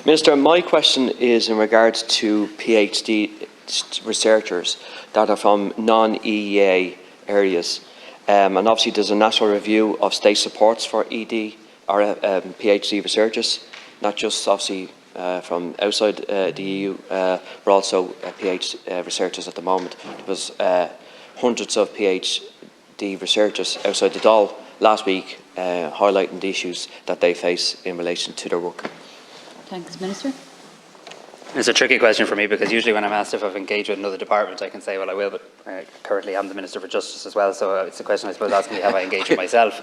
Minister, my question is in regards to PhD researchers that are from non-EEA areas. And obviously there's a national review of state supports for ED or PhD researchers, not just obviously from outside the EU, but also PhD researchers at the moment. There was hundreds of PhD researchers outside the Dáil last week highlighting the issues that they face in relation to their work. Thanks, Minister. It's a tricky question for me because usually when I'm asked if I've engaged with another department, I can say, well, I will, but currently I'm the Minister for Justice as well, so it's a question I suppose asking me have I engaged with myself,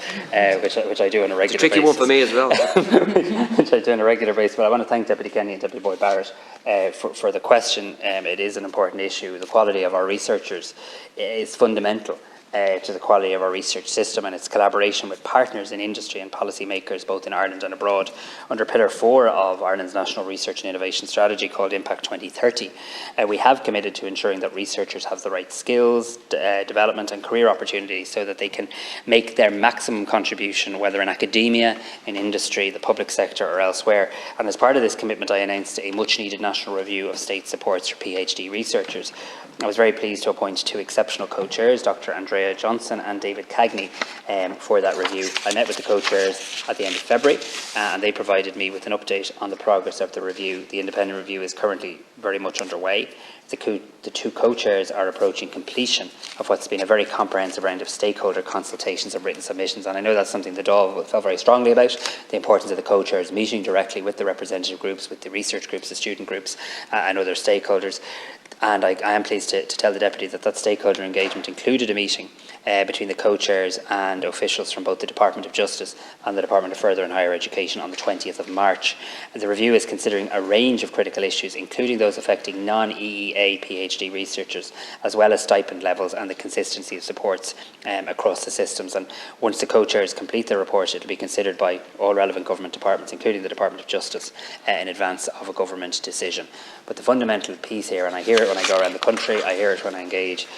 which I do on a regular basis. It's a tricky one for me as well. Which I do on a regular basis, but I want to thank Deputy Kenny and Deputy Boyd Barrett for the question. It is an important issue. The quality of our researchers is fundamental to the quality of our research system and its collaboration with partners in industry and policymakers both in Ireland and abroad. Under Pillar 4 of Ireland's National Research and Innovation Strategy called Impact 2030, we have committed to ensuring that researchers have the right skills, development and career opportunities so that they can make their maximum contribution, whether in academia, in industry, the public sector or elsewhere. And as part of this commitment, I announced a much needed national review of state supports for PhD researchers. I was very pleased to appoint two exceptional co-chairs, Dr. Andrea Johnson and David Cagney, for that review. I met with the co-chairs at the end of February and they provided me with an update on the progress of the review. The independent review is currently very much underway. The two co-chairs are approaching completion of what's been a very comprehensive round of stakeholder consultations and written submissions, and I know that's something the Dáil felt very strongly about, the importance of the co-chairs meeting directly with the representative groups, with the research groups, the student groups and other stakeholders. And I am pleased to tell the Deputy that stakeholder engagement included a meeting between the co-chairs and officials from both the Department of Justice and the Department of Further and Higher Education on the 20th of March. And the review is considering a range of critical issues, including those affecting non-EEA PhD researchers, as well as stipend levels and the consistency of supports across the systems. And once the co-chairs complete their report, it will be considered by all relevant government departments, including the Department of Justice, in advance of a government decision. But the fundamental piece here, and I hear it when I go around the country, I hear it when I engage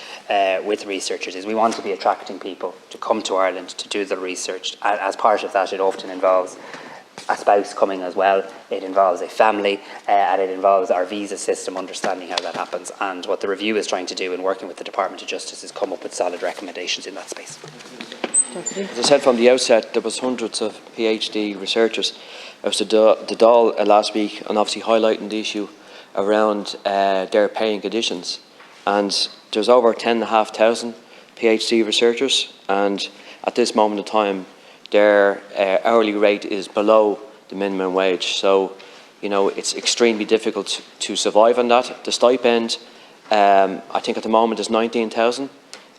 with researchers, is we want to be attracting people to come to Ireland to do the research. As part of that, it often involves a spouse coming as well, it involves a family, and it involves our visa system, understanding how that happens. And what the review is trying to do in working with the Department of Justice is come up with solid recommendations in that space. As I said from the outset, there was hundreds of PhD researchers. I was at the Dáil last week and obviously highlighting the issue around their paying conditions. And there's over 10,500 PhD researchers, and at this moment in time their hourly rate is below the minimum wage. So, you know, it's extremely difficult to survive on that. The stipend, I think at the moment is 19,000,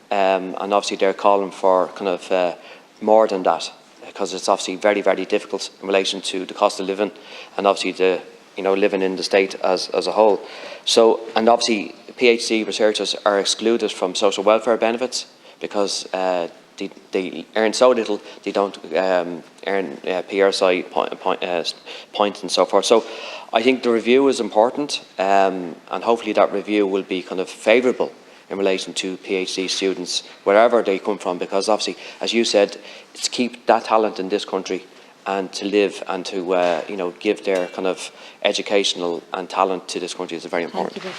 and obviously they're calling for kind of more than that, because it's obviously very, very difficult in relation to the cost of living and obviously the, you know, living in the state as a whole. So, and obviously PhD researchers are excluded from social welfare benefits because they earn so little, they don't earn PRSI points and so forth. So I think the review is important, and hopefully that review will be kind of favourable in relation to PhD students wherever they come from, because obviously, as you said, it's to keep that talent in this country and to live and to you know, give their kind of educational and talent to this country is very important. There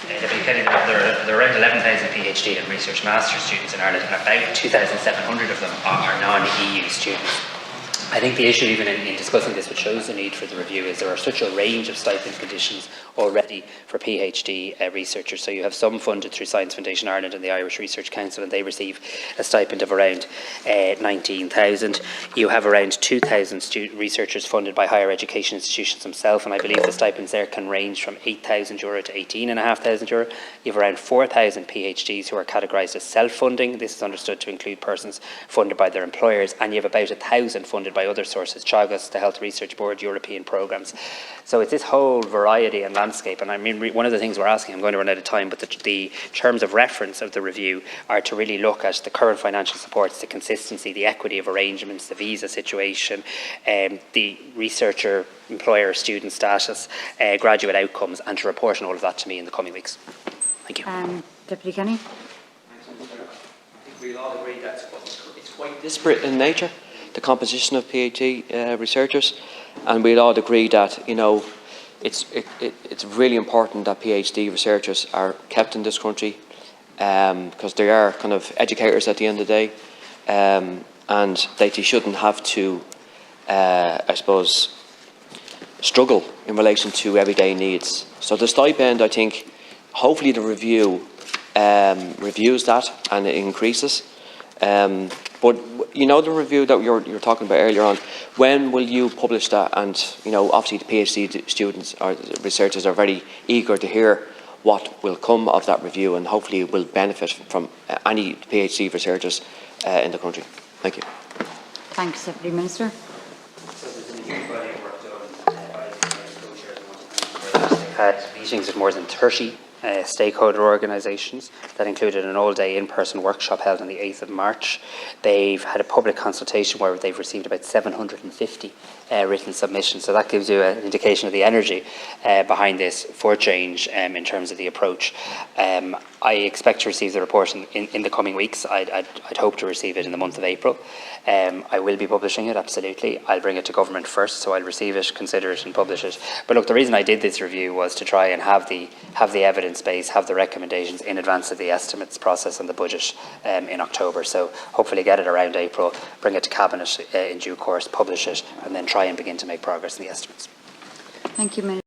are around 11,000 PhD and research master's students in Ireland, and about 2,700 of them are non-EU students. I think the issue even in discussing this, which shows the need for the review, is there are such a range of stipend conditions already for PhD researchers. So you have some funded through Science Foundation Ireland and the Irish Research Council, and they receive a stipend of around 19,000. You have around 2,000 researchers funded by higher education institutions themselves, and I believe the stipends there can range from €8,000 to €18,500. You have around 4,000 PhDs who are categorised as self-funding. This is understood to include persons funded by their employers, and you have about 1,000 funded by other sources, Teagasc, the Health Research Board, European programmes. So it's this whole variety and landscape, and I mean, one of the things we're asking, I'm going to run out of time, but the terms of reference of the review are to really look at the current financial supports, the consistency, the equity of arrangements, the visa situation, the researcher, employer, student status, graduate outcomes, and to report on all of that to me in the coming weeks. Thank you. Deputy Kenny. I think we'll all agree that it's quite disparate in nature, the composition of PhD researchers. and we'd all agree that, you know, it's really important that PhD researchers are kept in this country, because they are kind of educators at the end of the day, and they shouldn't have to, I suppose, struggle in relation to everyday needs. So the stipend, I think, hopefully the review reviews that and it increases. But you know, the review that you're talking about earlier on, when will you publish that? And you know, obviously the PhD students or researchers are very eager to hear what will come of that review, and hopefully will benefit from any PhD researchers in the country. Thank you. Thanks, Deputy Minister. Had meetings with more than 30 stakeholder organisations that included an all-day in-person workshop held on the 8th of March. They've had a public consultation where they've received about 750 written submissions, so that gives you an indication of the energy behind this for change in terms of the approach. I expect to receive the report in the coming weeks. I'd hope to receive it in the month of April. I will be publishing it, absolutely. I'll bring it to government first, so I'll receive it, consider it and publish it. But look, the reason I did this review was to try and have the evidence base, have the recommendations in advance of the estimates process and the budget in October. So hopefully get it around April, bring it to Cabinet in due course, publish it, and then try and begin to make progress in the estimates. Thank you, Minister.